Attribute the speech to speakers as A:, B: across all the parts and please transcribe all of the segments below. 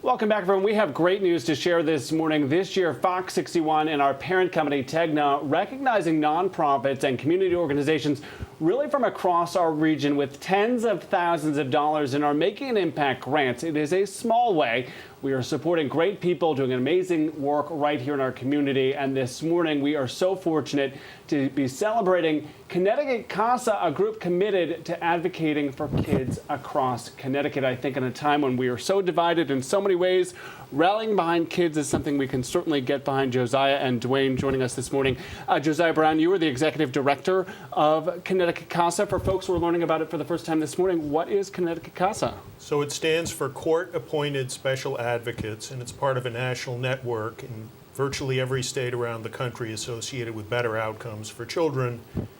A: Welcome back, everyone. We have great news to share this morning. This year, FOX61 and our parent company, TEGNA, recognizing nonprofits and community organizations really from across our region with tens of thousands of dollars in our Making an Impact grants. It is a small way. We are supporting great people doing amazing work right here in our community. And this morning, we are so fortunate to be celebrating Connecticut CASA, a group committed to advocating for kids across Connecticut. I think in a time when we are so divided in so many ways, rallying behind kids is something we can certainly get behind. Josiah and Dwayne joining us this morning. Josiah Brown, you are the executive director of Connecticut CASA. For folks who are learning about it for the first time this morning, what is Connecticut CASA?
B: So it stands for Court-Appointed Special Advocates, and it's part of a national network in virtually every state around the country associated with better outcomes for children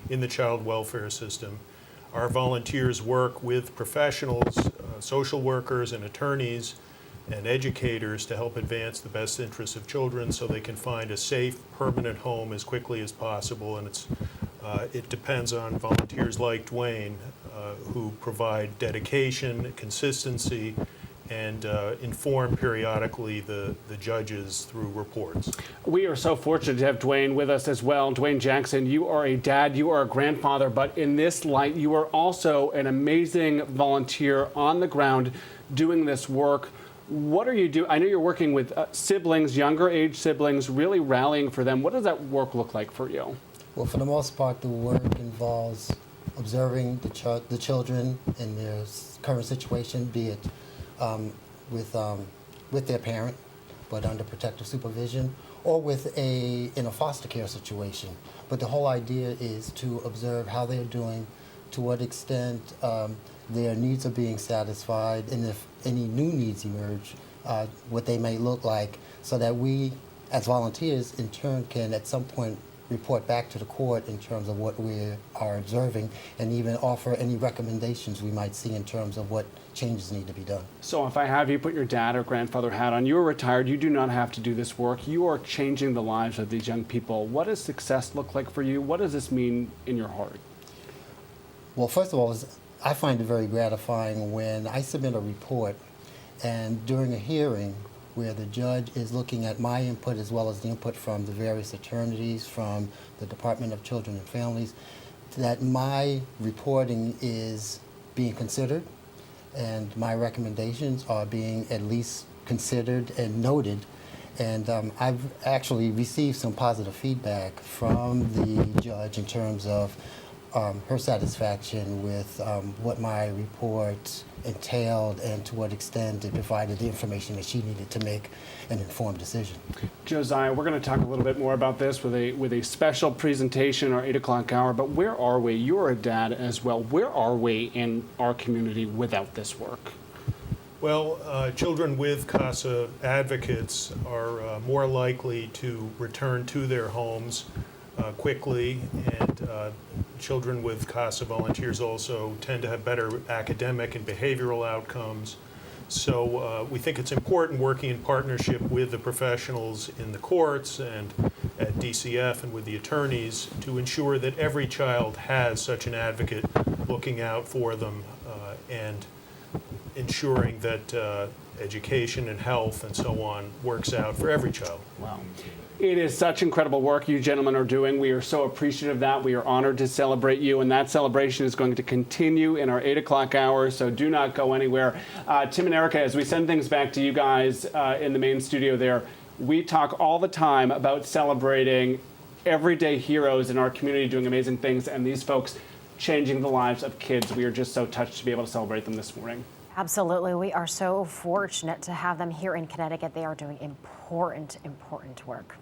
B: in the child welfare system. Our volunteers work with professionals, social workers and attorneys and educators to help advance the best interests of children so they can find a safe, permanent home as quickly as possible. And it depends on volunteers like Dwayne who provide dedication, consistency, and inform periodically the judges through reports.
A: We are so fortunate to have Dwayne with us as well. Dwayne Jackson, you are a dad, you are a grandfather, but in this light, you are also an amazing volunteer on the ground doing this work. What are you doing? I know you're working with siblings, younger age siblings, really rallying for them. What does that work look like for you?
C: Well, for the most part, the work involves observing the children in their current situation, be it with their parent, but under protective supervision, or in a foster care situation. But the whole idea is to observe how they're doing, to what extent their needs are being satisfied, and if any new needs emerge, what they may look like, so that we, as volunteers, in turn can at some point report back to the court in terms of what we are observing, and even offer any recommendations we might see in terms of what changes need to be done.
A: So if I have you put your dad or grandfather hat on, you are retired, you do not have to do this work, you are changing the lives of these young people. What does success look like for you? What does this mean in your heart?
C: Well, first of all, I find it very gratifying when I submit a report and during a hearing where the judge is looking at my input as well as the input from the various attorneys, from the Department of Children and Families, that my reporting is being considered and my recommendations are being at least considered and noted. And I've actually received some positive feedback from the judge in terms of her satisfaction with what my report entailed and to what extent it provided the information that she needed to make an informed decision.
A: Josiah, we're going to talk a little bit more about this with a special presentation, our 8 o'clock hour, but where are we? You're a dad as well. Where are we in our community without this work?
B: Well, children with CASA advocates are more likely to return to their homes quickly, and children with CASA volunteers also tend to have better academic and behavioral outcomes. So we think it's important, working in partnership with the professionals in the courts and at DCF and with the attorneys, to ensure that every child has such an advocate looking out for them and ensuring that education and health and so on works out for every child.
A: Wow. It is such incredible work you gentlemen are doing. We are so appreciative of that. We are honored to celebrate you, and that celebration is going to continue in our 8 o'clock hour, so do not go anywhere. Tim and Erica, as we send things back to you guys in the main studio there, we talk all the time about celebrating everyday heroes in our community doing amazing things, and these folks changing the lives of kids. We are just so touched to be able to celebrate them this morning.
D: Absolutely. We are so fortunate to have them here in Connecticut. They are doing important work.